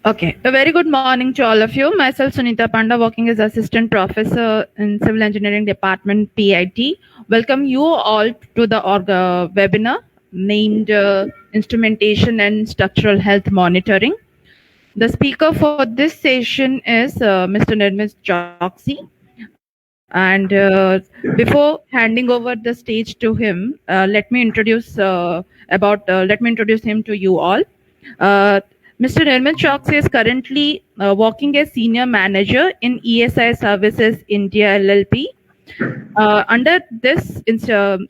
Okay, a very good morning to all of you. Myself, Sunita Panda, working as Assistant Professor in Civil Engineering Department, PIT. Welcome you all to the webinar named Instrumentation and Structural Health Monitoring. The speaker for this session is Mr. Nirmis Choksi. And before handing over the stage to him, let me introduce him to you all. Uh, Mr. Nirmal Choksi is currently working as senior manager in ESI Services India LLP. Under this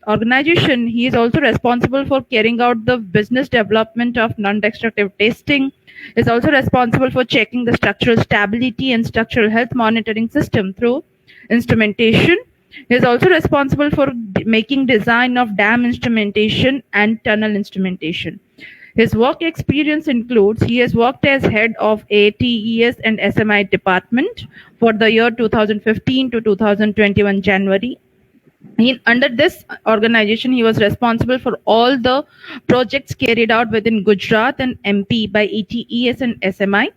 organization, he is also responsible for carrying out the business development of non-destructive testing. Is also responsible for checking the structural stability and structural health monitoring system through instrumentation. He is also responsible for making design of dam instrumentation and tunnel instrumentation. His work experience includes he has worked as head of ATES and SMI department for the year 2015 to 2021 January. Under this organization, he was responsible for all the projects carried out within Gujarat and MP by ATES and SMI.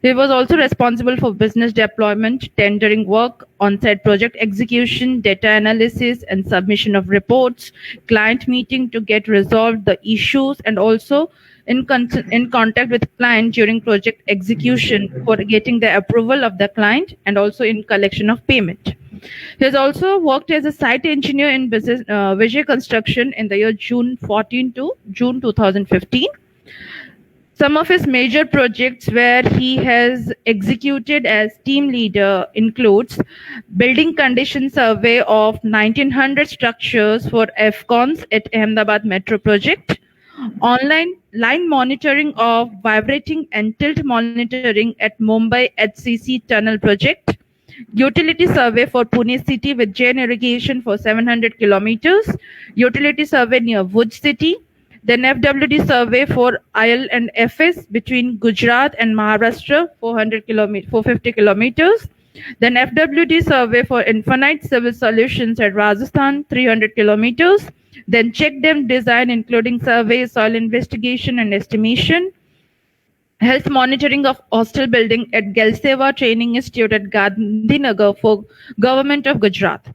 He was also responsible for business deployment, tendering work, on-site project execution, data analysis and submission of reports, client meeting to get resolved the issues, and also in contact with client during project execution for getting the approval of the client and also in collection of payment. He has also worked as a site engineer in Vijay Construction in the year June 14 to June 2015. Some of his major projects where he has executed as team leader includes building condition survey of 1900 structures for FCONS at Ahmedabad Metro project, online line monitoring of vibrating and tilt monitoring at Mumbai HCC tunnel project, utility survey for Pune city with Jain irrigation for 700 kilometers, utility survey near Bhuj city, then FWD survey for IL and FS between Gujarat and Maharashtra 450 kilometers, then FWD survey for Infinite Civil Solutions at Rajasthan 300 kilometers, then check dam design including survey, soil investigation and estimation, health monitoring of hostel building at Galseva Training Institute at Gandhinagar for Government of Gujarat.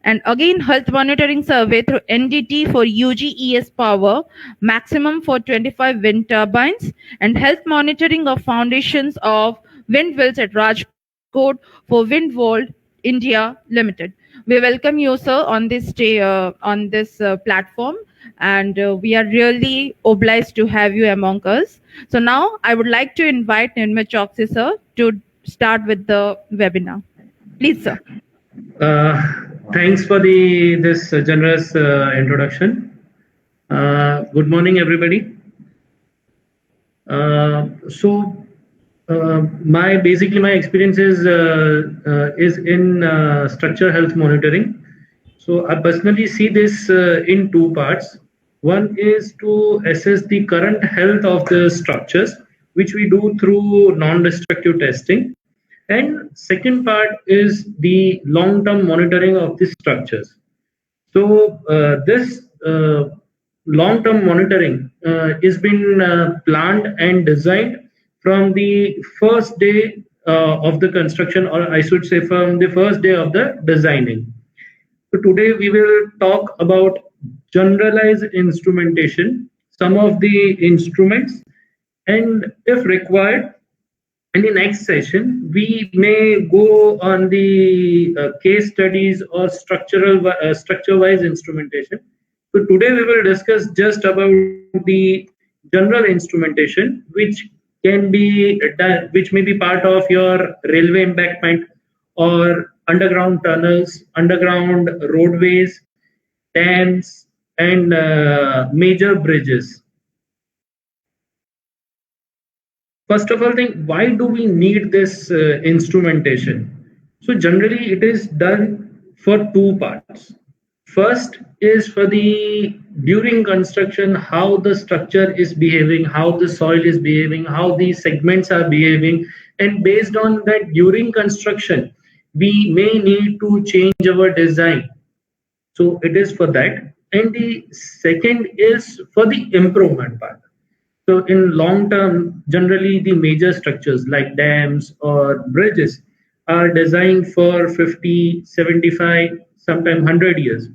And again, health monitoring survey through NDT for UGES power, maximum for 25 wind turbines, and health monitoring of foundations of windmills at Rajkot for Windworld India Limited. We welcome you, sir, on this day, on this platform, and we are really obliged to have you among us. So now I would like to invite Nirmal Choksi, sir, to start with the webinar. Please, sir. Uh, Thanks for this generous introduction. Good morning, everybody. My experience is in structure health monitoring. So I personally see this in two parts. One is to assess the current health of the structures, which we do through non-destructive testing. And second part is the long-term monitoring of the structures. So this long-term monitoring is been planned and designed from the first day of the construction, or I should say from the first day of the designing. So today we will talk about generalized instrumentation, some of the instruments, and if required, in the next session, we may go on the case studies or structure-wise instrumentation. So today we will discuss just about the general instrumentation, which may be part of your railway embankment or underground tunnels, underground roadways, dams, and major bridges. First of all, why do we need this instrumentation? So generally it is done for two parts. First is for the during construction, how the structure is behaving, how the soil is behaving, how the segments are behaving, and based on that during construction, we may need to change our design. So it is for that. And the second is for the improvement part. So in long term, generally the major structures like dams or bridges are designed for 50, 75, sometimes 100 years.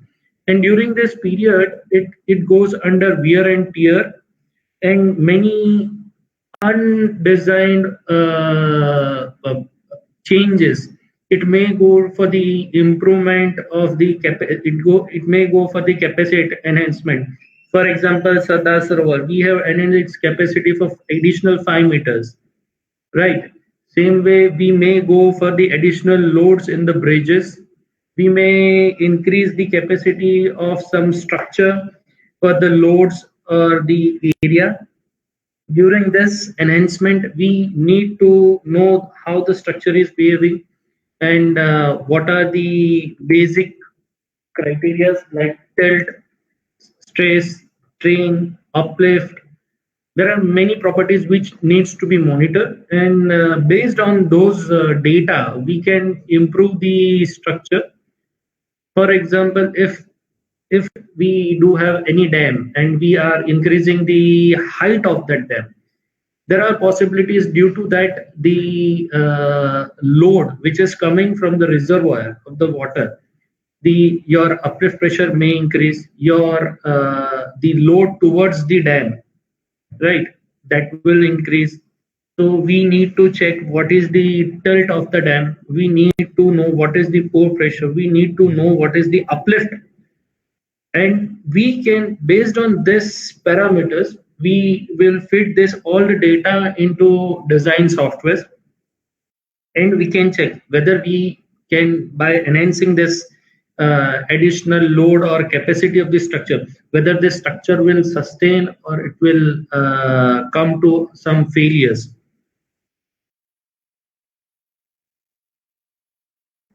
And during this period, it goes under wear and tear, and many undesigned changes. It may go for the improvement of the it may go for the capacity enhancement. For example, Sardar Sarovar, we have enhanced its capacity for additional 5 meters, right? Same way, we may go for the additional loads in the bridges. We may increase the capacity of some structure for the loads or the area. During this enhancement, we need to know how the structure is behaving and what are the basic criteria like tilt, stress, strain, uplift. There are many properties which needs to be monitored, and based on those data, we can improve the structure. For example, if we do have any dam and we are increasing the height of that dam, there are possibilities due to that the load which is coming from the reservoir of the water, the your uplift pressure may increase, your the load towards the dam, right, that will increase. So we need to check what is the tilt of the dam, we need to know what is the pore pressure, we need to know what is the uplift, and we can, based on this parameters, we will fit this all the data into design software, and we can check whether we can, by enhancing this additional load or capacity of the structure, whether this structure will sustain or it will come to some failures.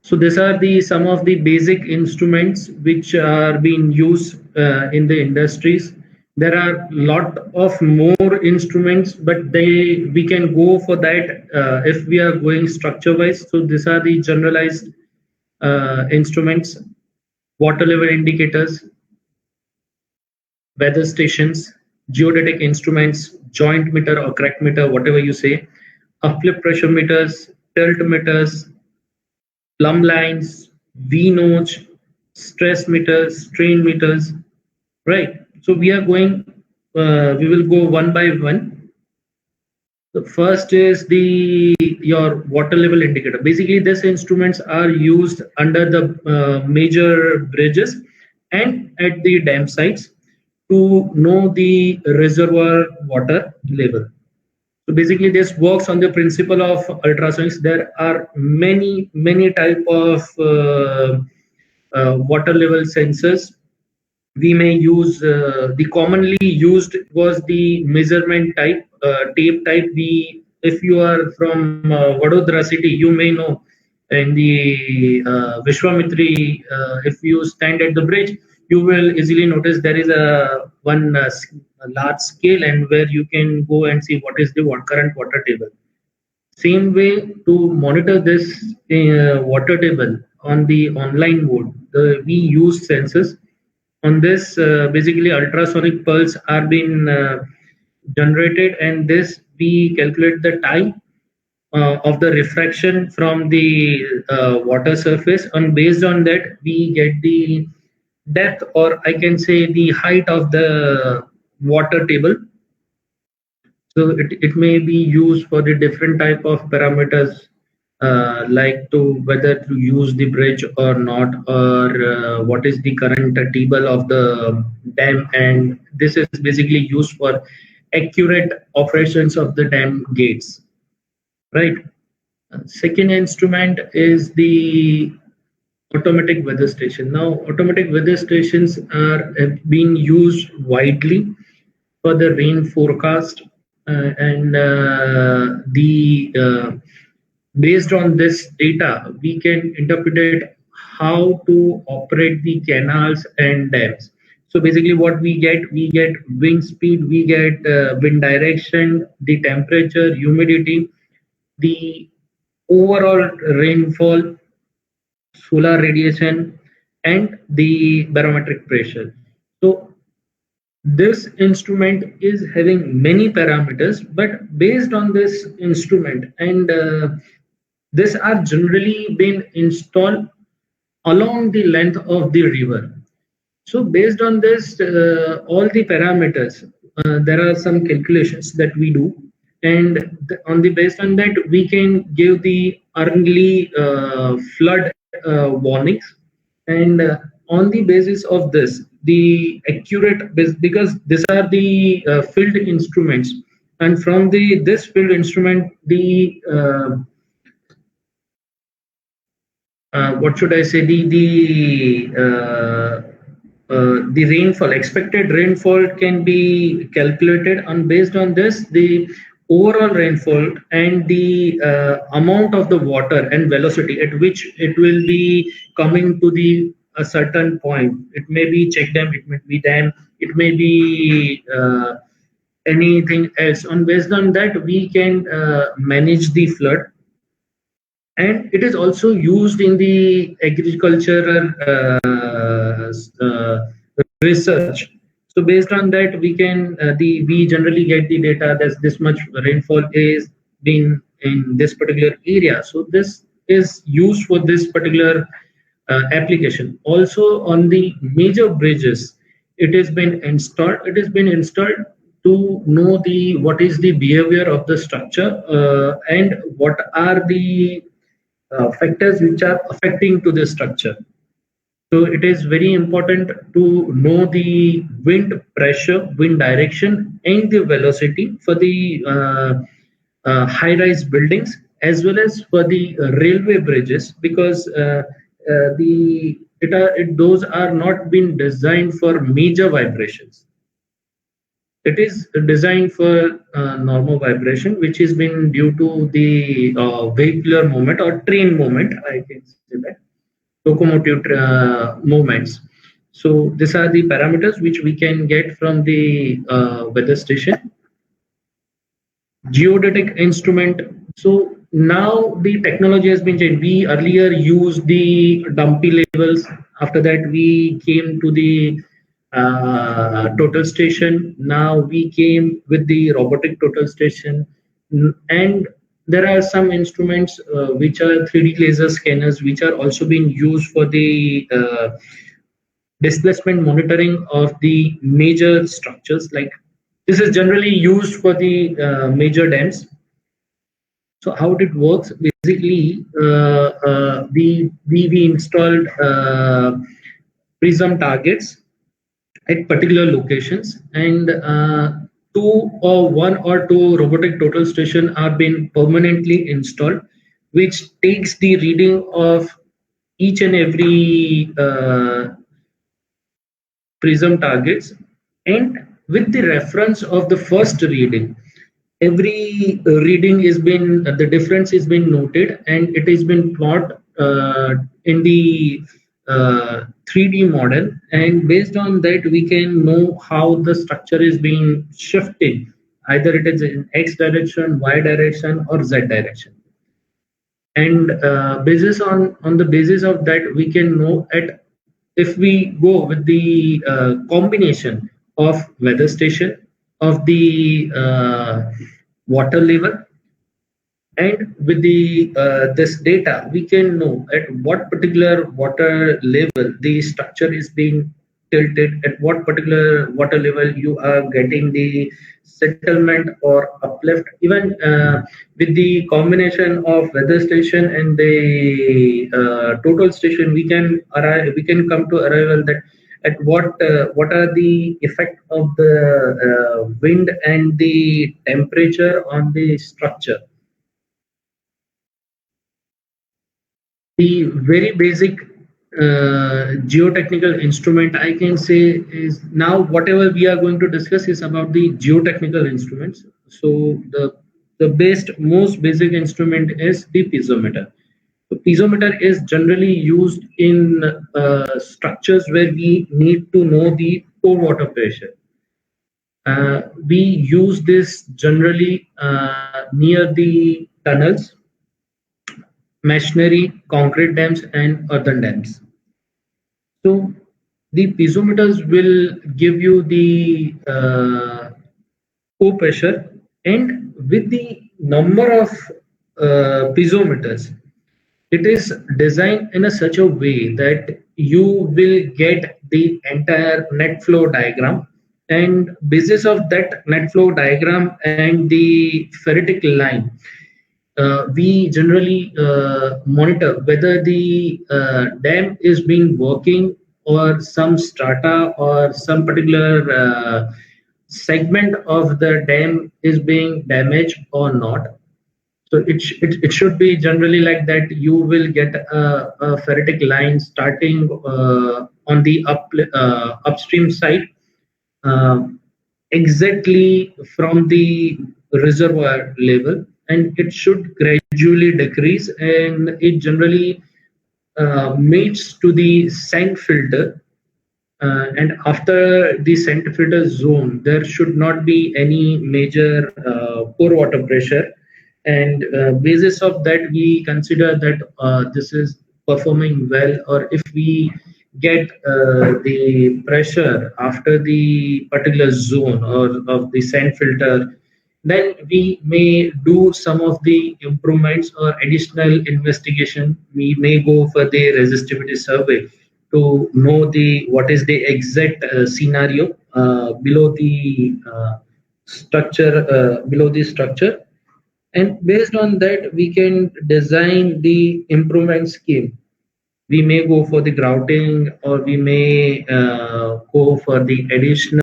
So these are the some of the basic instruments which are being used in the industries. There are lot of more instruments, but they we can go for that if we are going structure wise. So these are the generalized instruments: water level indicators, weather stations, geodetic instruments, joint meter or crack meter, whatever you say, uplift pressure meters, tilt meters, plumb lines, V notch, stress meters, strain meters, right? So we will go one by one. The first is the your water level indicator. Basically, these instruments are used under the major bridges and at the dam sites to know the reservoir water level. So basically, this works on the principle of ultrasonics. There are many type of water level sensors. We may use the commonly used was the measurement type, tape type. We, if you are from Vadodara city, you may know in the Vishwamitri, if you stand at the bridge, you will easily notice there is a one a large scale, and where you can go and see what is the current water table. Same way, to monitor this water table on the online mode, we use sensors. On this, basically ultrasonic pulse are being generated, and this we calculate the time of the refraction from the water surface, and based on that we get the depth, or I can say the height of the water table. So it may be used for the different type of parameters, like to whether to use the bridge or not, or what is the current table of the dam, and this is basically used for accurate operations of the dam gates, right? Second instrument is the automatic weather station. Now, automatic weather stations are being used widely for the rain forecast, and the based on this data, we can interpret how to operate the canals and dams. So basically, what we get wind speed, we get wind direction, the temperature, humidity, the overall rainfall, solar radiation, and the barometric pressure. So This instrument is having many parameters, but based on this instrument, and these are generally been installed along the length of the river. So based on this, all the parameters, there are some calculations that we do, and on the based on that, we can give the early flood warnings, and on the basis of this, the accurate because these are the field instruments, and from the this field instrument, the what should I say, the rainfall, expected rainfall can be calculated, and based on this, the overall rainfall and the amount of the water and velocity at which it will be coming to the a certain point. It may be check dam, it may be dam, it may be anything else. And based on that, we can manage the flood, and it is also used in the agricultural research. So based on that, we can we generally get the data that this much rainfall is being in this particular area. So this is used for this particular application. Also on the major bridges, it has been installed. It has been installed to know the what is the behavior of the structure, and what are the factors which are affecting to the structure. So it is very important to know the wind pressure, wind direction, and the velocity for the high-rise buildings, as well as for the railway bridges, because those are not been designed for major vibrations. It is designed for normal vibration, which has been due to the vehicular movement or train movement, I can say that, locomotive movements. So these are the parameters which we can get from the weather station. Geodetic instrument. So now the technology has been changed. We earlier used the dumpy levels. After that, we came to the total station. Now we came with the robotic total station, and there are some instruments which are 3D laser scanners, which are also being used for the displacement monitoring of the major structures. Like this is generally used for the major dams. So how it works basically, we installed prism targets at particular locations, and one or two robotic total station are being permanently installed, which takes the reading of each and every prism targets, and with the reference of the first reading, every reading is been the difference is been noted, and it has been plotted in the 3D model, and based on that we can know how the structure is being shifted, either it is in x direction, y direction, or z direction. And basis on the basis of that, we can know at if we go with the combination of weather station, of the water level, and with the this data, we can know at what particular water level the structure is being tilted, at what particular water level you are getting the settlement or uplift. Even with the combination of weather station and the total station, we can come to arrival that at what are the effect of the wind and the temperature on the structure. The very basic geotechnical instrument I can say is, now whatever we are going to discuss is about the geotechnical instruments. So the most basic instrument is the piezometer. The piezometer is generally used in structures where we need to know the pore water pressure. We use this generally near the tunnels, machinery, concrete dams, and earthen dams. So the piezometers will give you the core pressure, and with the number of piezometers, it is designed in a such a way that you will get the entire net flow diagram, and basis of that net flow diagram and the ferritic line, we generally monitor whether the dam is being working, or some strata or some particular segment of the dam is being damaged or not. So it should be generally like that. You will get a ferritic line starting on the upstream side, uh, exactly from the reservoir level, and it should gradually decrease, and it generally meets to the sand filter, and after the centimeter zone, there should not be any major pore water pressure. And basis of that, we consider that this is performing well. Or if we get the pressure after the particular zone or of the sand filter, then we may do some of the improvements or additional investigation. We may go for the resistivity survey to know the what is the exact scenario below the structure, and based on that we can design the improvement scheme. We may go for the grouting, or we may go for the additional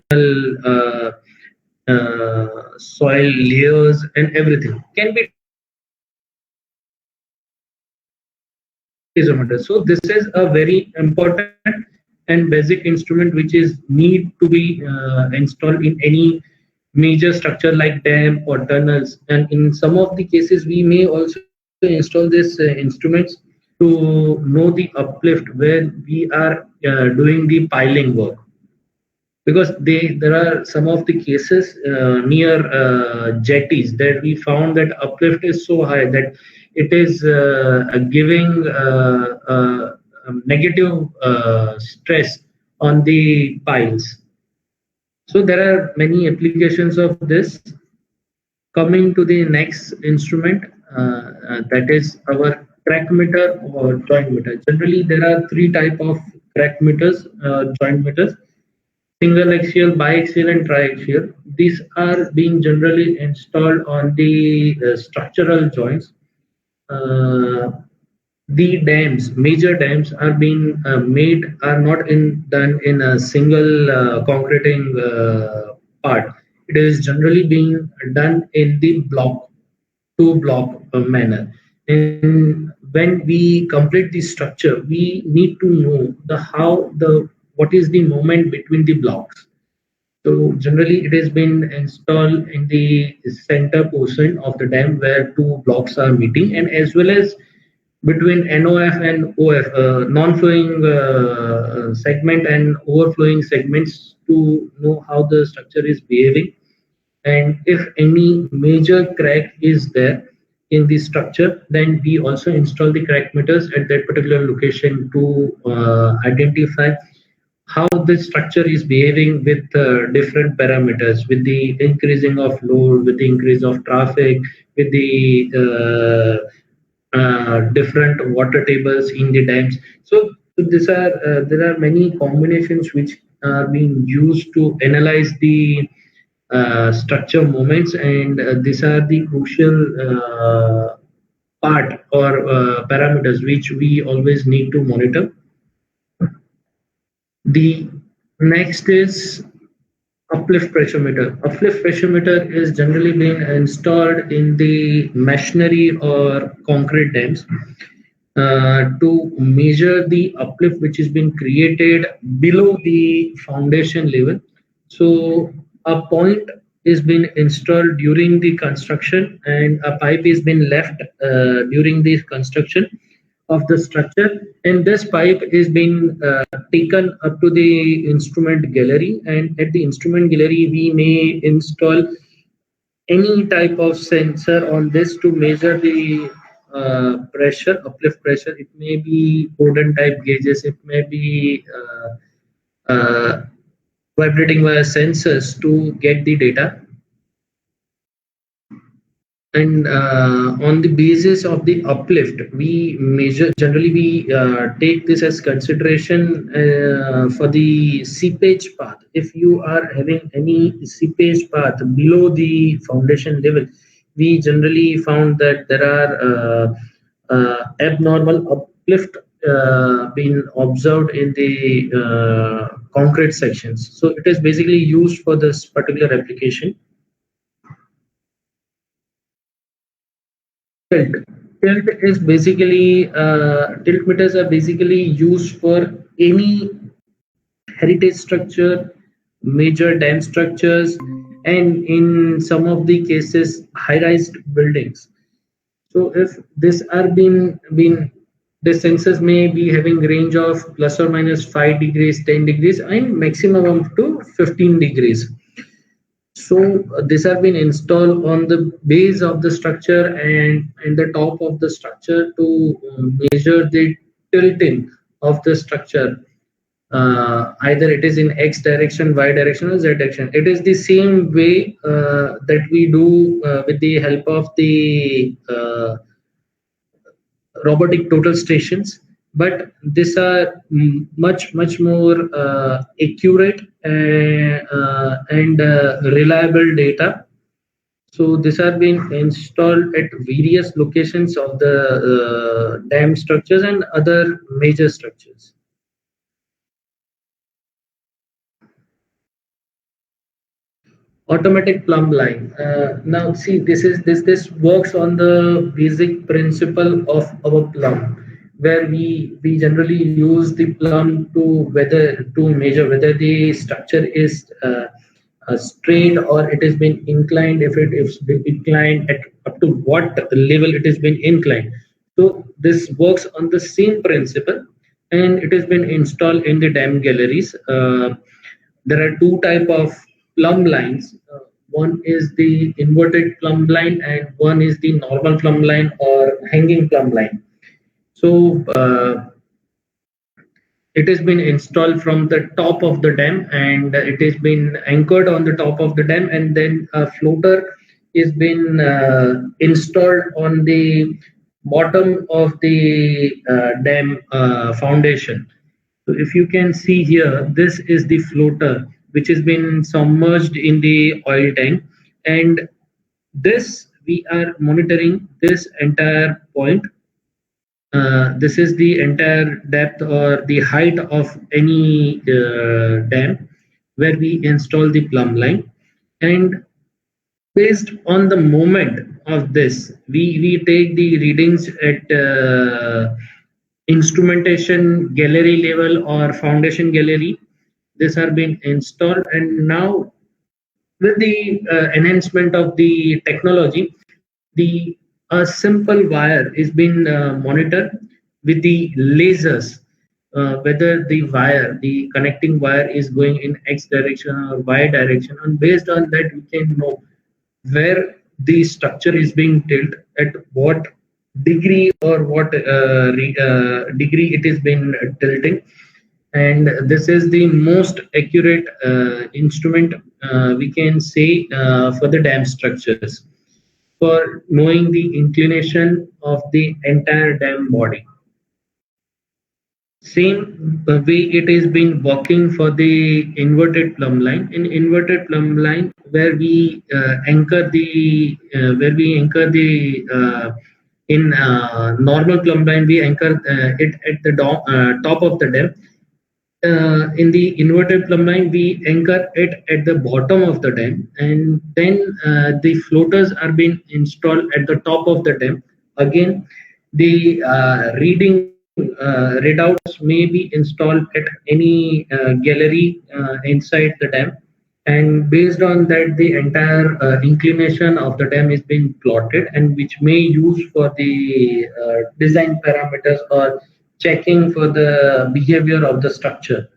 soil layers, and everything can be done with the piezometer. So this is a very important and basic instrument which is need to be installed in any major structure like dam or tunnels. And in some of the cases we may also install these instruments to know the uplift where we are doing the piling work, because there are some of the cases near jetties that we found that uplift is so high that it is giving negative stress on the piles. So there are many applications of this. Coming to the next instrument, that is our crack meter or joint meter. Generally, there are three type of crack meters, joint meters: single axial, biaxial, and triaxial. These are being generally installed on the structural joints. Uh, the dams, major dams, are being made, are not done in a single concreting part. It is generally being done in the block to block manner. And when we complete the structure, we need to know the how the what is the movement between the blocks. So generally, it has been installed in the center portion of the dam where two blocks are meeting, and as well as between NOF and OF, non-flowing segment and overflowing segments, to know how the structure is behaving, and if any major crack is there in the structure, then we also install the crack meters at that particular location to identify how the structure is behaving with different parameters, with the increasing of load, with the increase of traffic, with the different water tables in the dams. So these are there are many combinations which are being used to analyze the structure moments, and these are the crucial part or parameters which we always need to monitor. The next is uplift pressure meter. Uplift pressure meter is generally being installed in the machinery or concrete dams to measure the uplift which is being created below the foundation level. So a point is being installed during the construction, and a pipe is being left during the construction of the structure, and this pipe is being taken up to the instrument gallery, and at the instrument gallery we may install any type of sensor on this to measure the pressure, uplift pressure. It may be Bowden type gauges, it may be vibrating via sensors to get the data. And on the basis of the uplift, we measure, generally we take this as consideration for the seepage path. If you are having any seepage path below the foundation level, we generally found that there are abnormal uplift being observed in the concrete sections. So it is basically used for this particular application. Tilt. Tilt is basically tilt meters are basically used for any heritage structure, major dam structures, and in some of the cases, high-rise buildings. So if this are been the sensors may be having range of plus or minus 5 degrees, 10 degrees, and maximum up to 15 degrees. So these have been installed on the base of the structure and the top of the structure to measure the tilting of the structure. Either it is in X direction, Y direction, or Z direction. It is the same way that we do with the help of the robotic total stations, but these are much more accurate and reliable data. So these are being installed at various locations of the dam structures and other major structures. Automatic plumb line. Now see, this works on the basic principle of our plumb, where we generally use the plumb to measure whether the structure is straight or it has been inclined. If it is been inclined, at up to what level it has been inclined. So this works on the same principle, and it has been installed in the dam galleries. There are two type of plumb lines. One is the inverted plumb line, and one is the normal plumb line or hanging plumb line. So it has been installed from the top of the dam, and it has been anchored on the top of the dam, and then a floater is been installed on the bottom of the dam foundation. So if you can see here, this is the floater which has been submerged in the oil tank, and this we are monitoring this entire point. This is the entire depth or the height of any dam where we install the plumb line, and based on the moment of this, we take the readings at instrumentation gallery level or foundation gallery. This are being installed, and now with the enhancement of the technology, the a simple wire is being monitored with the lasers, whether the connecting wire is going in X direction or Y direction, and based on that we can know where the structure is being tilted, at what degree or what degree it is been tilting. And this is the most accurate instrument we can say for the dam structures, for knowing the inclination of the entire dam body. Same way it is been working for the inverted plumb line. In inverted plumb line, where we anchor the in normal plumb line, we anchor it at the top of the dam. In the inverted plumb line, we anchor it at the bottom of the dam, and then the floaters are being installed at the top of the dam. Again, the readouts may be installed at any gallery inside the dam, and based on that, the entire inclination of the dam is being plotted, and which may use for the design parameters or checking for the behavior of the structure.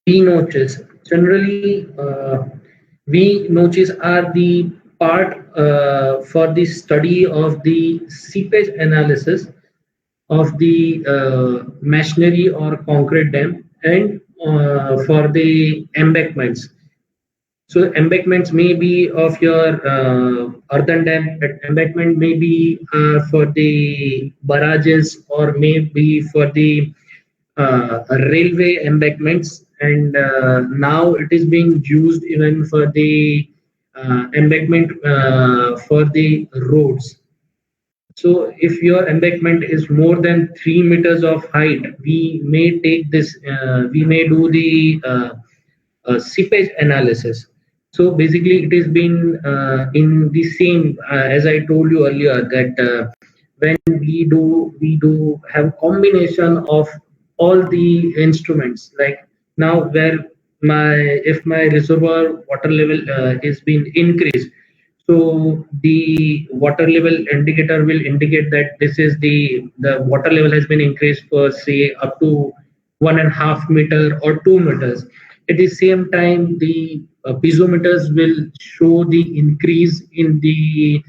V notches. Generally, V notches are the part for the study of the seepage analysis. of the machinery or concrete dam, and for the embankments. So embankments may be of your earthen dam. Embankment may be for the barrages, or may be for the railway embankments. And now it is being used even for the embankment for the roads. So if your embankment is more than 3 meters of height, we may take this. We may do the seepage analysis. So basically, it has been in the same as I told you earlier, that when we do have combination of all the instruments. Like now, where my if my reservoir water level is being increased, so the water level indicator will indicate that this is the water level has been increased for, say, up to 1.5 meter or 2 meters. At the same time, the piezometers will show the increase in the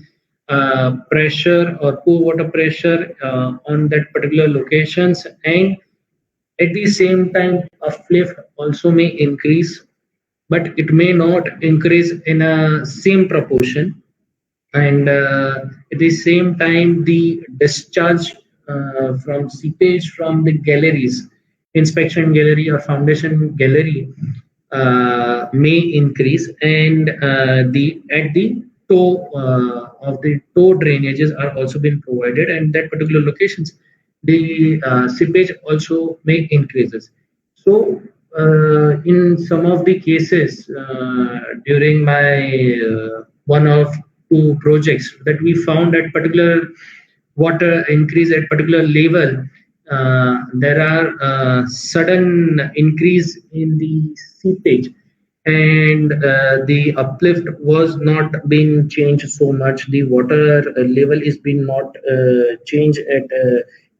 pressure or poor water pressure on that particular locations. And at the same time, uplift also may increase, but it may not increase in a same proportion. And at the same time, the discharge from seepage from the galleries, inspection gallery or foundation gallery, may increase. And the at the toe of the toe drainages are also being provided, and that particular locations, the seepage also may increases. So in some of the cases, during my one of two projects, that we found that particular water increase at particular level, there are sudden increase in the seepage, and the uplift was not being changed so much. The water level is being not changed at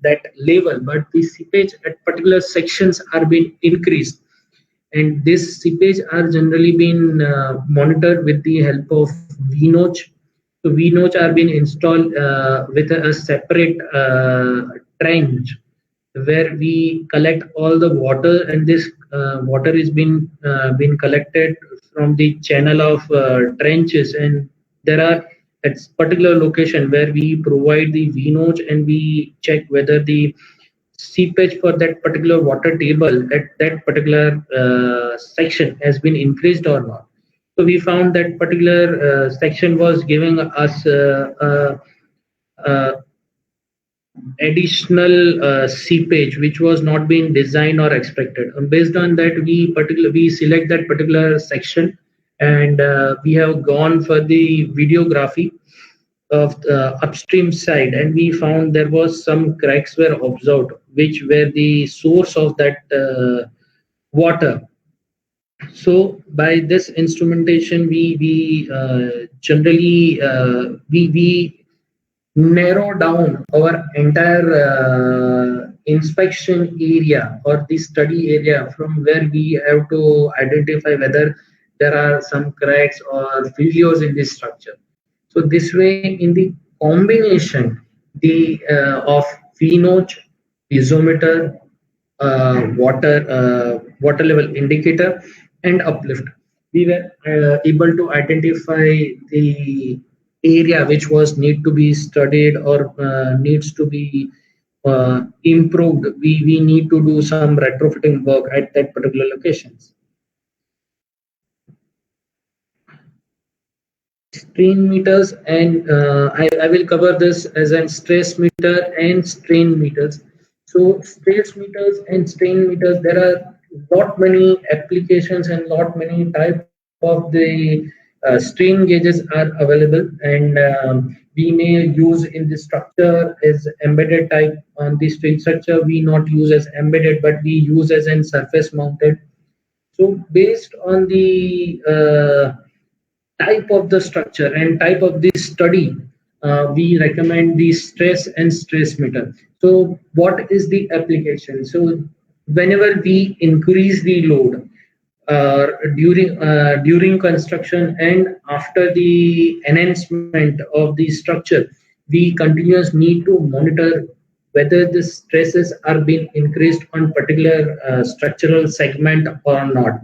that level, but the seepage at particular sections are being increased. And this seepage are generally being monitored with the help of VNOCH. So VNOCH are being installed with a separate trench, where we collect all the water, and this water is being collected from the channel of trenches. And there are at particular location where we provide the VNOCH, and we check whether the seepage for that particular water table at that particular section has been increased or not. So we found that particular section was giving us additional seepage which was not being designed or expected. And based on that, we select that particular section, and we have gone for the videography of the upstream side, and we found there was some cracks were observed, which were the source of that water. So by this instrumentation, we generally we narrow down our entire inspection area or the study area, from where we have to identify whether there are some cracks or failures in this structure. So this way, in the combination the of VNOCH, piezometer, water level indicator, and uplift, we were able to identify the area which was need to be studied or needs to be improved. We need to do some retrofitting work at that particular locations. Strain meters, and I will cover this as a stress meter and strain meters. So stress meters and strain meters, there are lot many applications and lot many type of the strain gauges are available. And we may use in the structure as embedded type. On the strain structure, we not use as embedded, but we use as in surface mounted. So based on the type of the structure and type of the study, we recommend the stress and stress meter. So what is the application? So whenever we increase the load during construction and after the enhancement of the structure, we continuously need to monitor whether the stresses are being increased on particular structural segment or not,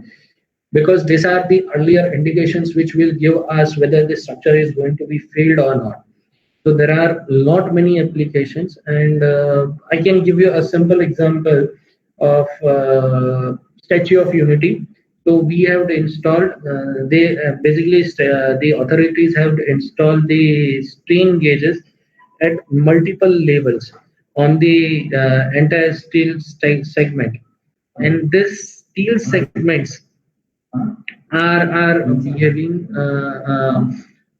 because these are the earlier indications which will give us whether the structure is going to be failed or not. So there are lot many applications, and I can give you a simple example of Statue of Unity. So we have installed, they basically the authorities have installed the strain gauges at multiple levels on the entire steel segment, and this steel segments are behaving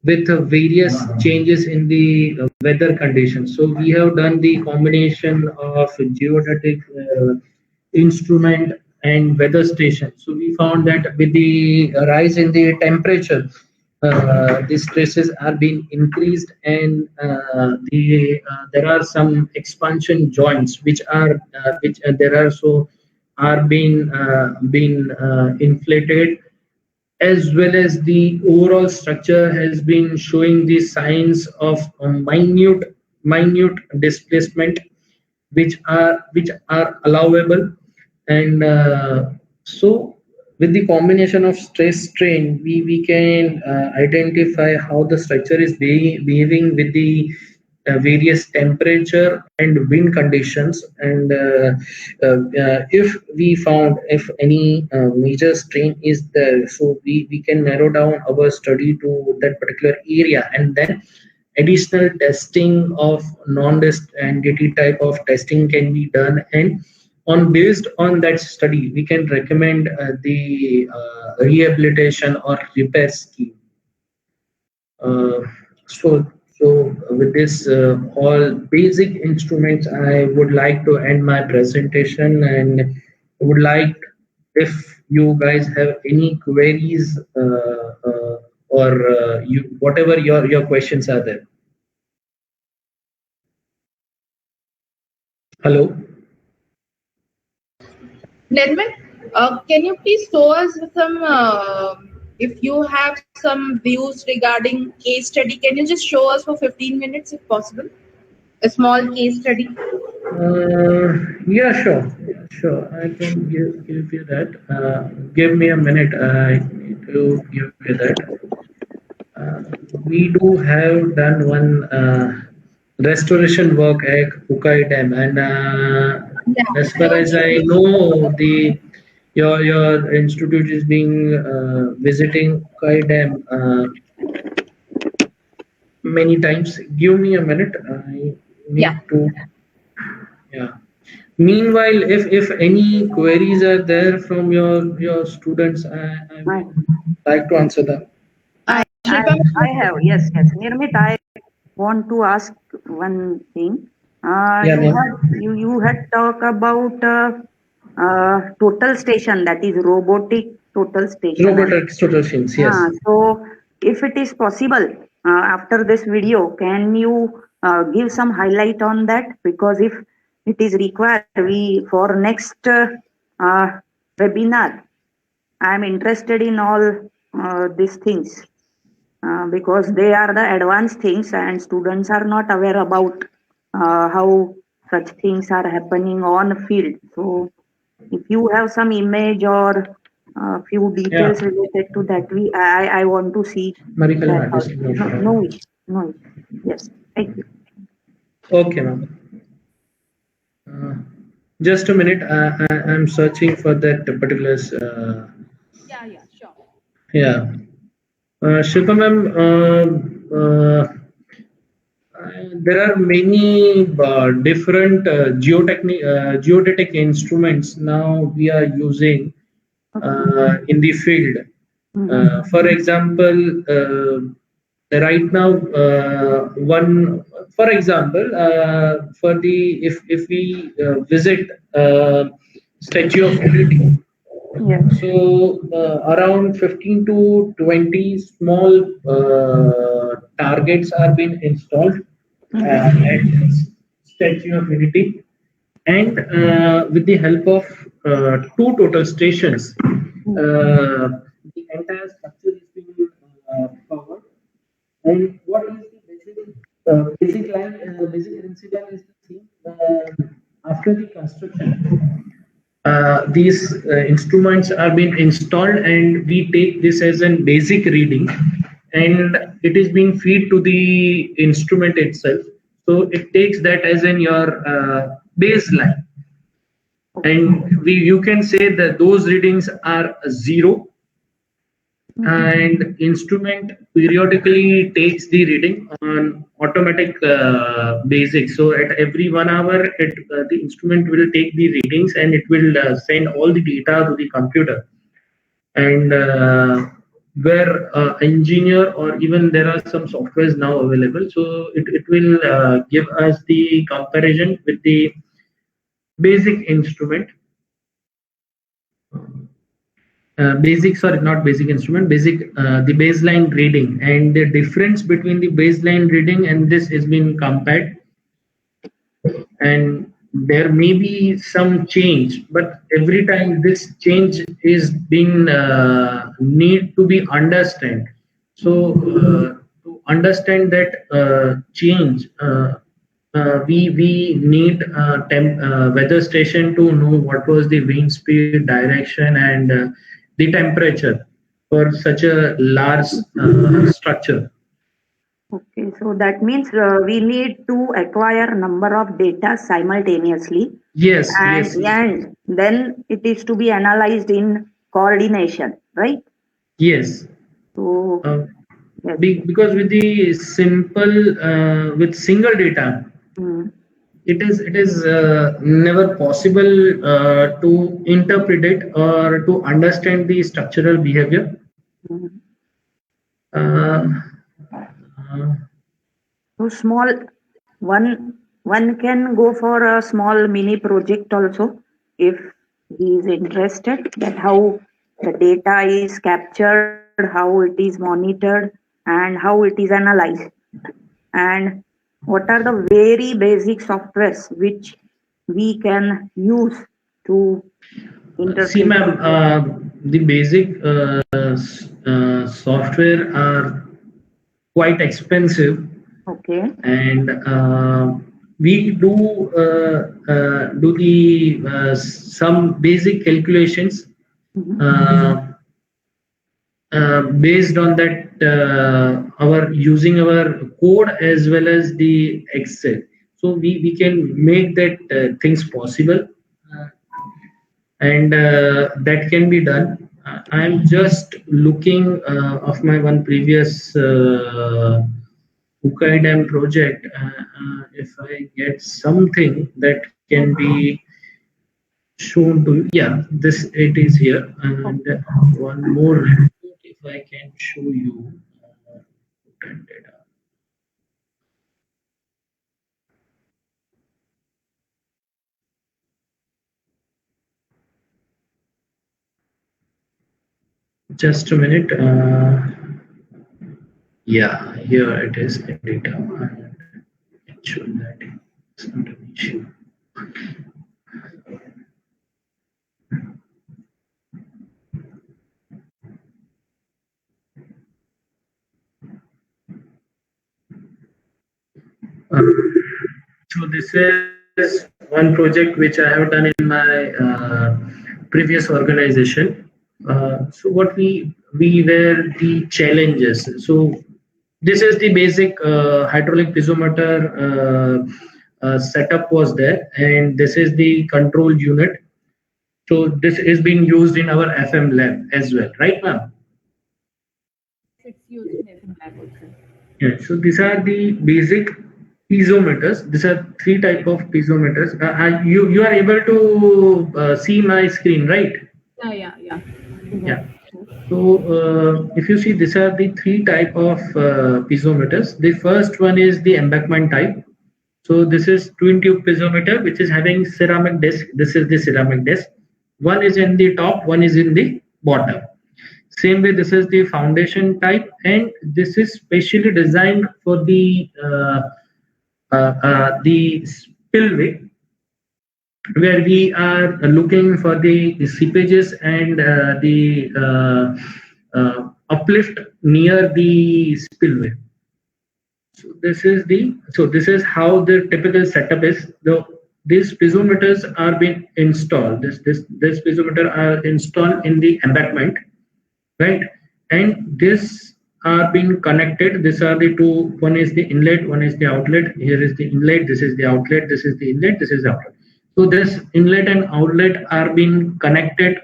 with various changes in the weather conditions. So we have done the combination of geodetic instrument and weather station. So we found that with the rise in the temperature, the stresses are being increased, and there are some expansion joints which are there are so are being inflated, as well as the overall structure has been showing the signs of minute displacement, which are allowable. And so with the combination of stress strain, we can identify how the structure is behaving with the various temperature and wind conditions. And if we found if any major strain is there, so we can narrow down our study to that particular area, and then additional testing of non-entity type of testing can be done, and based on that study we can recommend the rehabilitation or repair scheme. uh, so with this all basic instruments, I would like to end my presentation, and would like if you guys have any queries, or you whatever your questions are there. Hello. Nedman, can you please show us some, if you have some views regarding case study, can you just show us for 15 minutes if possible? A small case study. Yeah, sure. Yeah, sure. I can give you that. Give me a minute. I need to give you that. We do have done one restoration work at Ukai Dam, and Yeah. as far as I know, the your institute is being visiting Ukai Dam many times. Give me a minute. I need Yeah. to. Yeah. Meanwhile, if any queries are there from your students, I I, would like to answer them. I, I, Shilpa, I have, yes, yes. Nirmit, I want to ask one thing. Yeah, ma'am. You had talked about total station, that is robotic total station, and Robotics solutions, yes. so if it is possible, after this video, can you give some highlight on that? Because if it is required, we for next webinar, I am interested in all these things because they are the advanced things and students are not aware about how such things are happening on field. So if you have some image or few Yeah. details related to that, I want to see Medical that artist, also. no No, no problem. issue, no issue. Yes, thank you. Okay, ma'am. Uh, just a minute. I'm searching for that particular. yeah, yeah, sure. Yeah. Shilpa ma'am, there are many different geodetic instruments now we are using Okay. in the field. Mm-hmm. For example, right now, one for example, for the if we visit Statue of Unity, Yes. so around 15 to 20 small targets are being installed Mm-hmm. at Statue of Unity, and with the help of two total stations, the entire structure is being powered. And what is the basic line, basic principle is the same. after the construction, these instruments are being installed, and we take this as a basic reading, and it is being feed to the instrument itself. So it takes that as in your baseline, and you can say that those readings are zero, and instrument periodically takes the reading on automatic basis. So at every 1 hour, the instrument will take the readings, and it will send all the data to the computer. And where engineer, or even there are some softwares now available, so it will give us the comparison with the basic instrument. Sorry, not basic instrument, the baseline reading, and the difference between the baseline reading and this is being compared, and there may be some change, but every time this change is being need to be understand. So to understand that change, we need weather station to know what was the wind speed, direction, and the temperature for such a large structure. Okay, so that means we need to acquire number of data simultaneously, Yes, and yes, and then it is to be analyzed in coordination, right? yes. So yes. Because with the simple with single data, it is never possible to interpret it or to understand the structural behavior. Uh, uh, So small one can go for a small mini project also if he is interested, that how the data is captured, how it is monitored, and how it is analyzed, and what are the very basic softwares which we can use to See, interpret ma'am, the data. the basic software are quite expensive, Okay. and we do the some basic calculations uh, based on that our using our code as well as the Excel. So we can make that things possible, and that can be done. I'm just looking of my one previous Ukai Dam project. If I get something that can be shown to you, yeah, this it is here, and one more. If I can show you data. Just a minute. Yeah, here it is in data, and it shows that it's not an issue. Uh, so this is one project which I have done in my previous organization. So what we were the challenges. So this is the basic hydraulic piezometer setup was there, and this is the control unit. So this is being used in our FM lab as well, right, ma'am? It's used in FM lab also. Yeah. So these are the basic piezometers. These are three type of piezometers. You are able to see my screen, right? Yeah. Yeah. So if you see, these are the three type of piezometers. The first one is the embankment type. So this is twin tube piezometer, which is having ceramic disc. This is the ceramic disc. One is in the top, one is in the bottom. Same way, this is the foundation type, and this is specially designed for the spillway, where we are looking for the seepages and the uplift near the spillway. So this is how the typical setup is. these piezometers are being installed. This piezometer are installed in the embankment, right? And this are being connected. These are the two. One is the inlet, one is the outlet. Here is the inlet. This is the outlet. This is the inlet. This is the outlet. So this inlet and outlet are being connected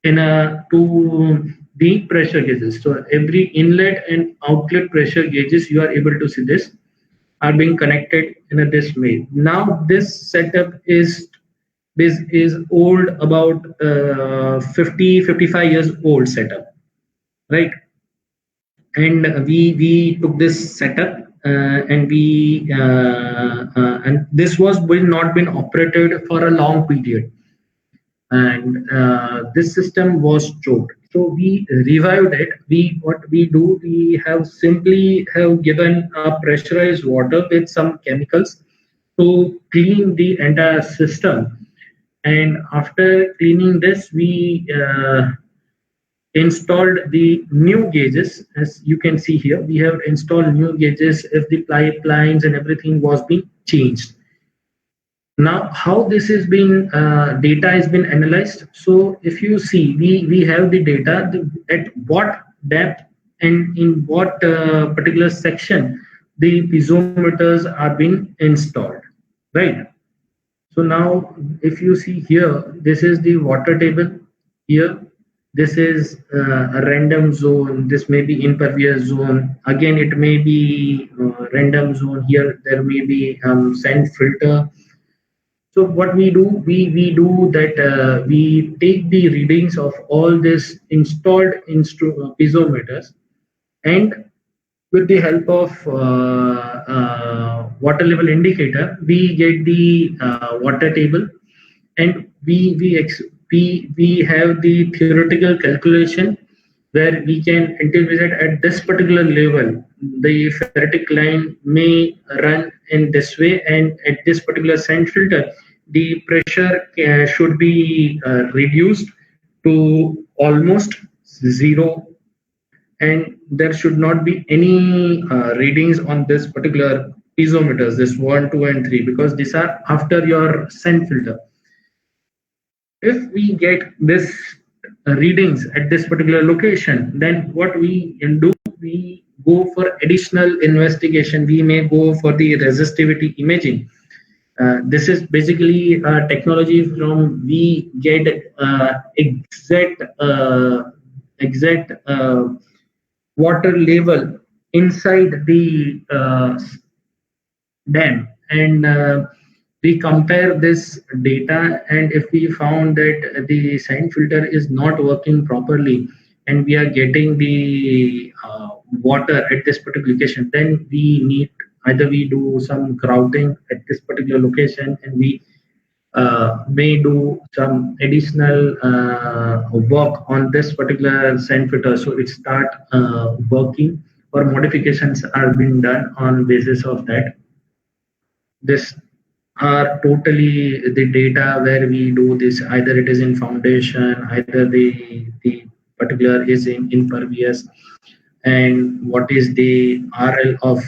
in a to the pressure gauges. So every inlet and outlet pressure gauges, you are able to see this, are being connected in a this way. Now this setup is old, about 50-55 years old setup, right? And we took this setup and we and this was will not been operated for a long period, and this system was choked. So we revived it. We what we do, we have simply have given pressurized water with some chemicals to clean the entire system. And after cleaning this, we installed the new gauges. As you can see here, we have installed new gauges if the pipelines and everything was being changed. Now how this is being data has been analyzed. So if you see, we have the data, at what depth and in what particular section the piezometers are being installed, right? So now if you see here, this is the water table. Here this is a random zone. This may be impervious zone. Again, it may be random zone. Here there may be sand filter. So what we do, we do that we take the readings of all this installed piezometers, and with the help of water level indicator, we get the water table, and we have the theoretical calculation where we can interpret at this particular level. The ferritic line may run in this way, and at this particular sand filter, the pressure should be reduced to almost zero, and there should not be any readings on this particular piezometers, this 1, 2, and 3, because these are after your sand filter. If we get this readings at this particular location, then what we can do, we go for additional investigation. We may go for the resistivity imaging. This is basically technology from we get exact water level inside the dam, and we compare this data, and if we found that the sand filter is not working properly and we are getting the water at this particular location, then we need, either we do some grouting at this particular location, and we may do some additional work on this particular sand filter, so it start working, or modifications are being done on basis of that. This are totally the data where we do this, either it is in foundation, either the particular is in impervious, and what is the RL of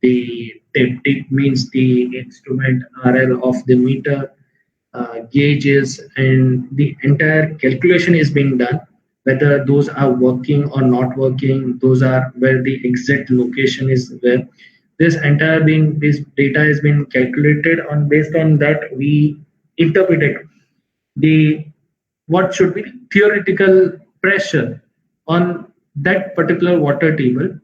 the tip means the instrument RL of the meter, gauges, and the entire calculation is being done, whether those are working or not working. Those are where the exact location is where this entire being, this data has been calculated on. Based on that, we interpreted the what should be theoretical pressure on that particular water table.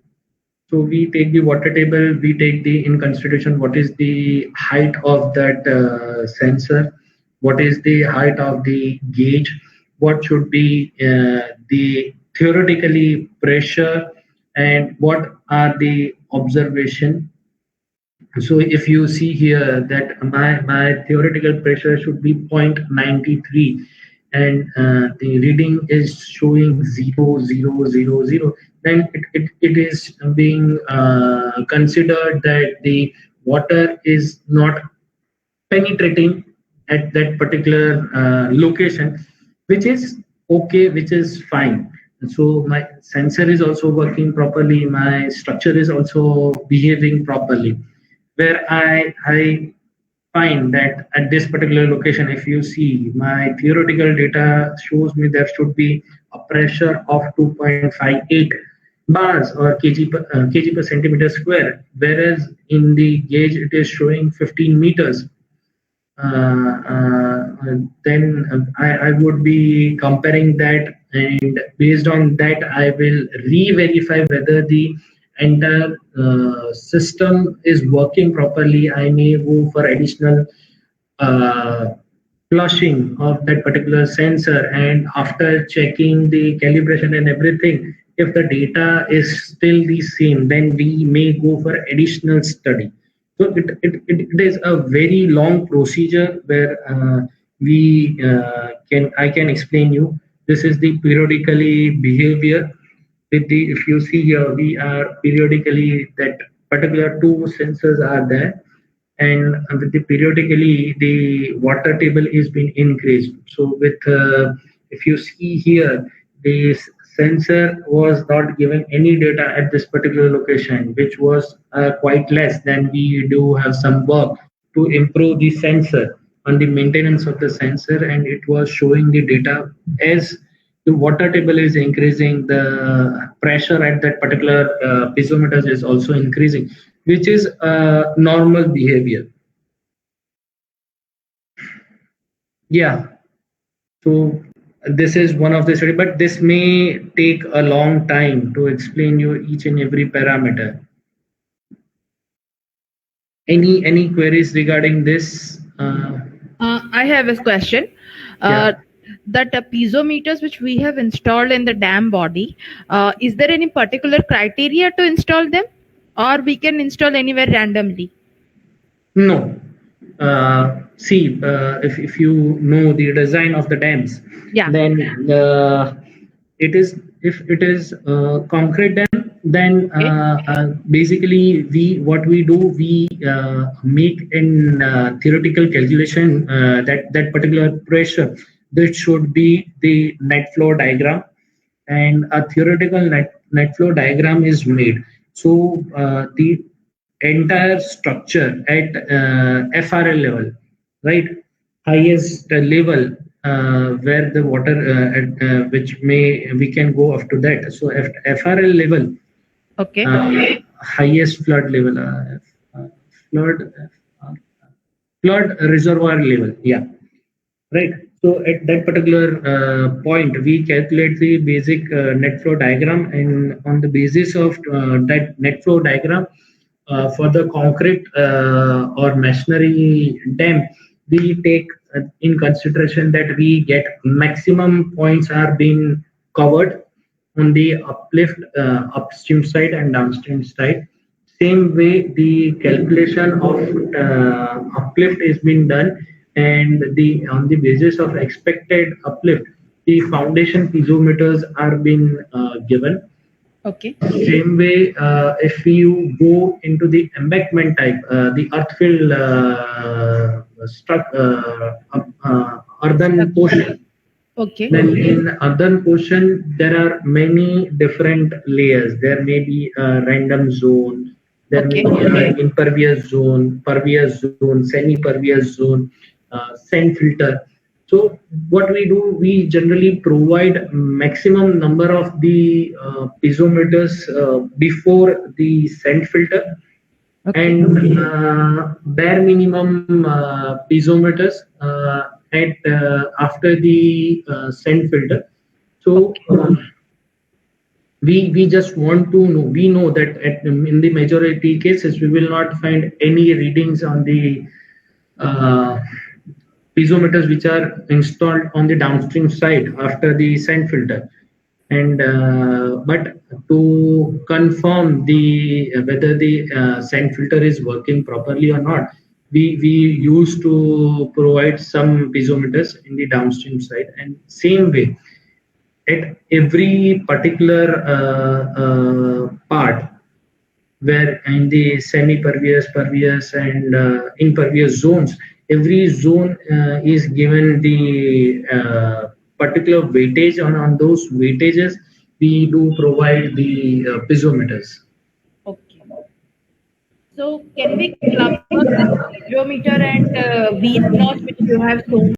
So we take the water table, we take the in consideration what is the height of that sensor, what is the height of the gauge, what should be the theoretically pressure, and what are the observation. So if you see here that my theoretical pressure should be 0.93, and the reading is showing 0.000, then it is being considered that the water is not penetrating at that particular location, which is okay, which is fine. So my sensor is also working properly, my structure is also behaving properly. Where I find that at this particular location, if you see my theoretical data shows me there should be a pressure of 2.58 bars or kg per centimeter square, whereas in the gauge it is showing 15 meters. Then I would be comparing that, and based on that I will re-verify whether the entire system is working properly. I may go for additional uh, flushing of that particular sensor, and after checking the calibration and everything, if the data is still the same, then we may go for additional study. So it is a very long procedure where we can I can explain you. This is the periodically behavior. With the, if you see here, we are periodically that particular two sensors are there, and with the periodically the water table is being increased. So with if you see here, the sensor was not giving any data at this particular location, which was quite less. Then we do have some work to improve the sensor on the maintenance of the sensor, and it was showing the data as the water table is increasing, the pressure at that particular piezometer is also increasing, which is normal behavior. Yeah. So this is one of the study, but this may take a long time to explain you each and every parameter. Any queries regarding this? I have a question. Yeah. That piezometers which we have installed in the dam body, is there any particular criteria to install them, or we can install anywhere randomly? No. See, if you know the design of the dams, Yeah. then it is, if it is concrete dam, then basically we what we do, we make an theoretical calculation that that particular pressure, this should be the net flow diagram, and a theoretical net flow diagram is made. So the entire structure at FRL level, right? Highest level where the water, which may we can go up to that. So at FRL level, Okay. highest flood level, flood flood reservoir level. Yeah, right. So at that particular point, we calculate the basic net flow diagram, and on the basis of that net flow diagram, for the concrete or masonry dam, we take in consideration that we get maximum points are being covered on the uplift upstream side and downstream side. Same way, the calculation of uplift is being done, and the on the basis of expected uplift, the foundation piezometers are being given. Okay. Same way, if you go into the embankment type, the earthfill earthen portion, Okay. then in earthen portion, there are many different layers. There may be a random zone, there may Okay. be an impervious zone, pervious zone, semi-pervious zone, sand filter. So what we do, we generally provide maximum number of the piezometers before the sand filter, Okay. and bare minimum piezometers at after the sand filter. So we just want to know, we know that in the majority cases we will not find any readings on the uh, piezometers which are installed on the downstream side after the sand filter. And but to confirm the whether the sand filter is working properly or not, we used to provide some piezometers in the downstream side. And same way, at every particular part, where in the semi-pervious, pervious, and impervious zones, every zone is given the particular weightage. On those weightages, we do provide the piezometers. Okay. So can we club up this piezometer and V notch which you have shown?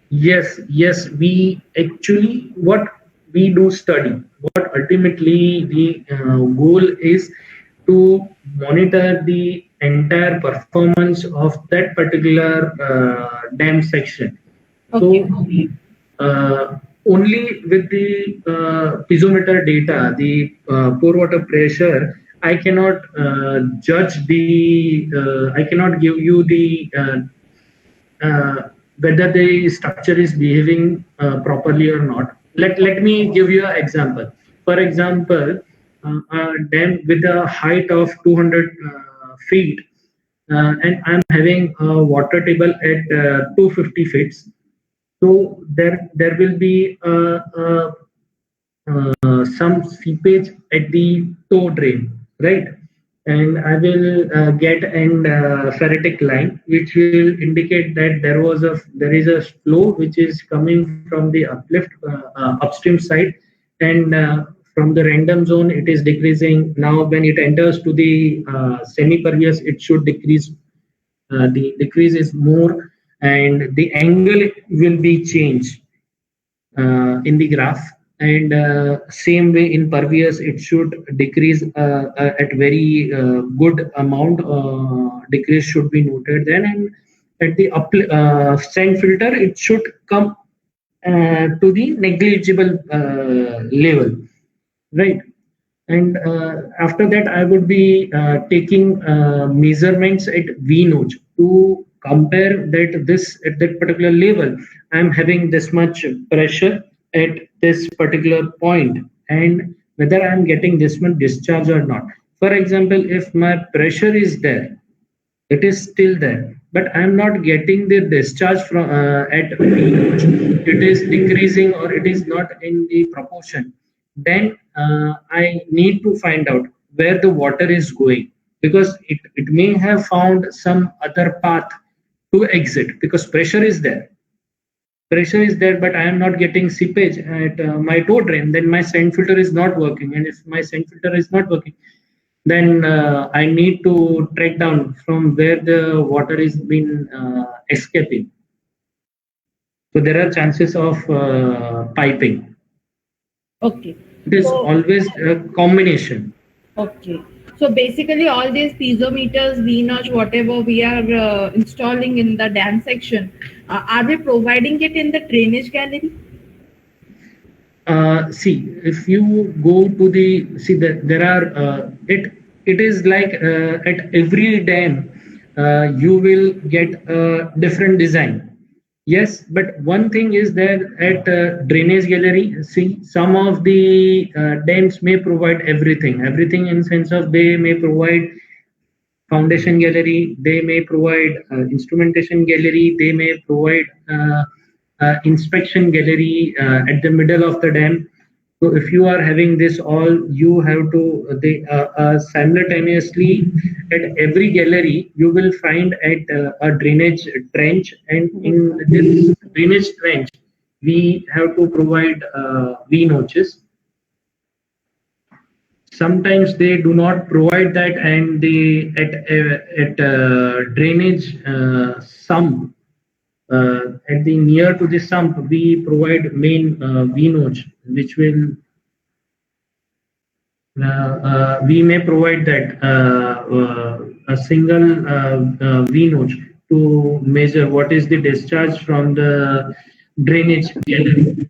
Yes, we actually what we do study. What ultimately the goal is to monitor the entire performance of that particular dam section. Okay. So only with the piezometer data, the pore water pressure, I cannot judge the. I cannot give you the whether the structure is behaving properly or not. Let me give you an example. For example, a dam with a height of 200 feet, and I'm having a water table at 250 feet. So there will be some seepage at the toe drain, right? And I will get an ferritic line, which will indicate that there is a flow which is coming from the upstream side, and from the random zone it is decreasing. Now when it enters to the semi-pervious, it should decrease. The decrease is more, and the angle will be changed in the graph, and same way in pervious it should decrease at very good amount. Decrease should be noted then, and at the sand filter it should come to the negligible level, right? And after that I would be taking measurements at V notch to compare that this at that particular level I'm having this much pressure at this particular point, and whether I'm getting this much discharge or not. For example, if my pressure is there, it is still there, but I'm not getting the discharge from at V notch, it is decreasing or it is not in the proportion, then I need to find out where the water is going, because it may have found some other path to exit, because pressure is there, but I am not getting seepage at my toe drain. Then my sand filter is not working, and if my sand filter is not working, then I need to track down from where the water is been escaping. So there are chances of piping. Okay. It is So always a combination. okay. So basically, all these piezometers, V notch, whatever we are installing in the dam section, are they providing it in the drainage gallery? See, if you go to the see that there are it is like at every dam you will get a different design. Yes, but one thing is there at drainage gallery. See, some of the dams may provide everything in sense of they may provide foundation gallery, they may provide instrumentation gallery, they may provide inspection gallery at the middle of the dam. So if you are having this all, you have to they simultaneously at every gallery you will find at a drainage trench, and in this drainage trench we have to provide V notches. Sometimes they do not provide that, and they at drainage sump, at the near to the sump we provide main V notch, which will we may provide that a single V notch to measure what is the discharge from the drainage gallery.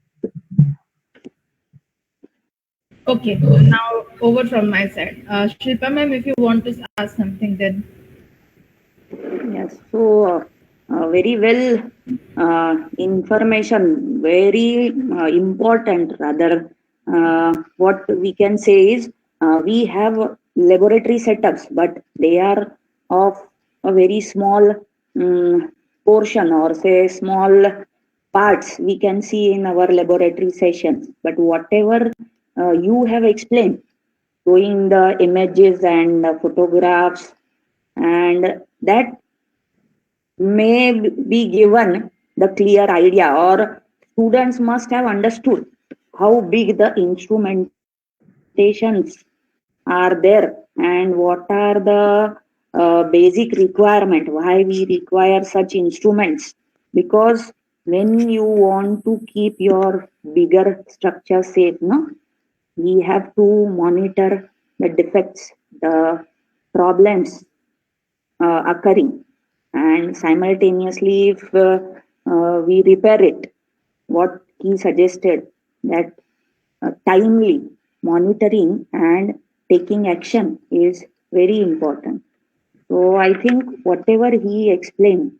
Okay. Now over from my side. Shilpa ma'am, if you want to ask something, then Yes, so very well information, very important. Rather, what we can say is we have laboratory setups, but they are of a very small portion, or say small parts we can see in our laboratory sessions. But whatever you have explained, showing the images and photographs, and that may be given the clear idea, or students must have understood how big the instrumentations are there and what are the basic requirement why we require such instruments, because when you want to keep your bigger structure safe, no, we have to monitor the defects, the problems occurring, and simultaneously if we repair it, what he suggested, that timely monitoring and taking action is very important. So I think whatever he explained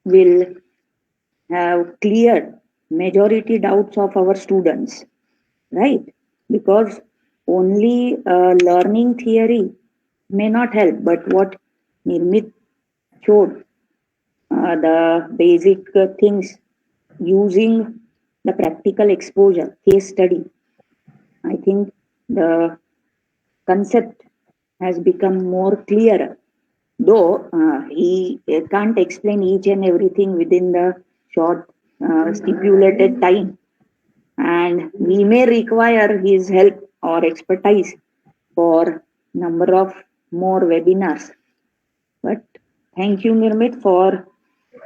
will have cleared majority doubts of our students, right? Because only learning theory may not help, but what Nirmit showed, the basic things using the practical exposure, case study, I think the concept has become more clearer. Though he can't explain each and everything within the short stipulated time, and we may require his help or expertise for number of more webinars. But thank you, Nirmit, for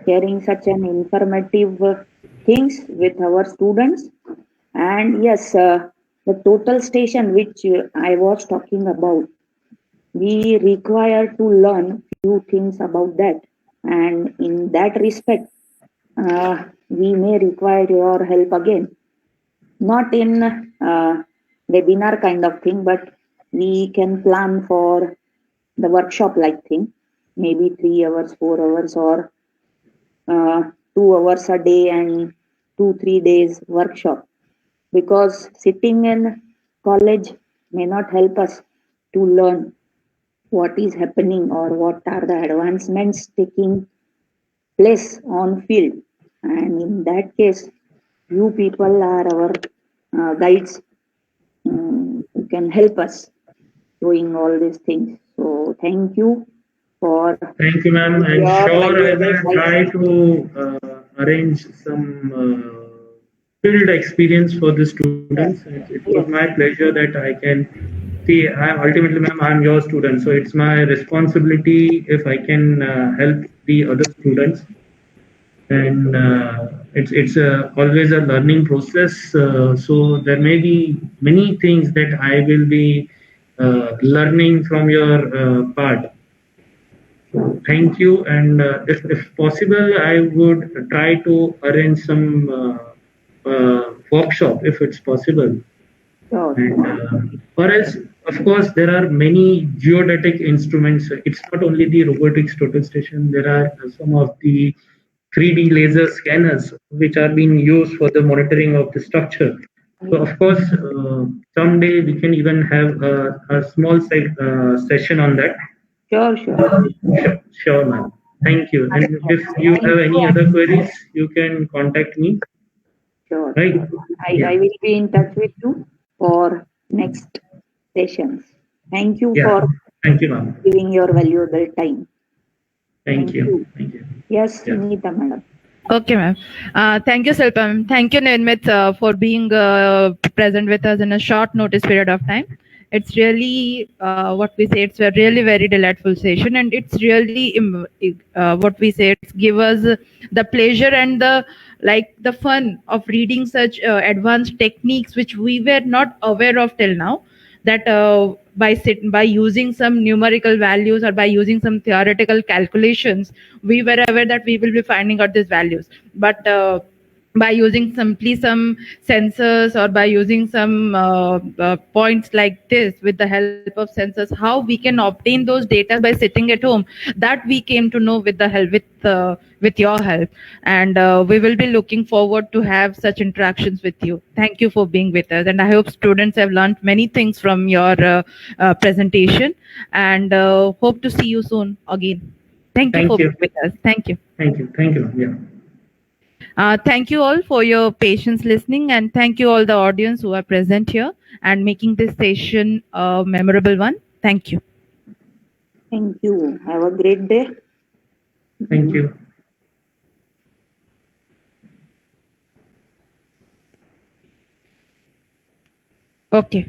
sharing such an informative things with our students. And yes, the total station which I was talking about, we require to learn few things about that, and in that respect we may require your help again, not in webinar kind of thing, but we can plan for the workshop like thing, maybe 3 hours, 4 hours, or 2 hours a day and 2 3 days workshop, because sitting in college may not help us to learn what is happening or what are the advancements taking place on field. And in that case, you people are our guides who can help us doing all these things. So thank you for Thank you, ma'am. I'm your sure I valuable will time. try to arrange some field experience for the students. It was Yes, my pleasure that I can see. Ultimately, ma'am, I'm your student, so it's my responsibility if I can help the other students. And it's always a learning process. So there may be many things that I will be learning from your part. Thank you. And if possible, I would try to arrange some workshop if it's possible. sure. And or else, of course, there are many geodetic instruments. It's not only the robotics total station. There are some of the 3D laser scanners which are being used for the monitoring of the structure. So, of course, someday we can even have a small session on that. Sure, sure. Sure, sure, ma'am. Thank you. And if you Thank have you. any other queries, you can contact me. Sure, Right? sure. Yeah. I will be in touch with you for next sessions. Thank you Yeah. for Thank you, ma'am. giving your valuable time. Thank Thank you. you. Thank you. Yes, Yeah. Sunita madam. Okay, ma'am. Thank you, Silpam. Thank you, Nirmit, for being present with us in a short notice period of time. It's really what we say. It's a really very delightful session, and it's really what we say. It's give us the pleasure and the fun of reading such advanced techniques which we were not aware of till now. That by using some numerical values or by using some theoretical calculations, we were aware that we will be finding out these values, but by using simply some sensors or by using some points like this with the help of sensors, how we can obtain those data by sitting at home, that we came to know with the help with your help. And we will be looking forward to have such interactions with you. Thank you for being with us, and I hope students have learned many things from your presentation, and hope to see you soon again. Thank you Thank for you. being with us. Thank you. Thank you. Thank you, ma'am. Yeah. Thank you all for your patience listening, and thank you all the audience who are present here and making this session a memorable one. Thank you. Thank you. Have a great day. Thank you. Okay.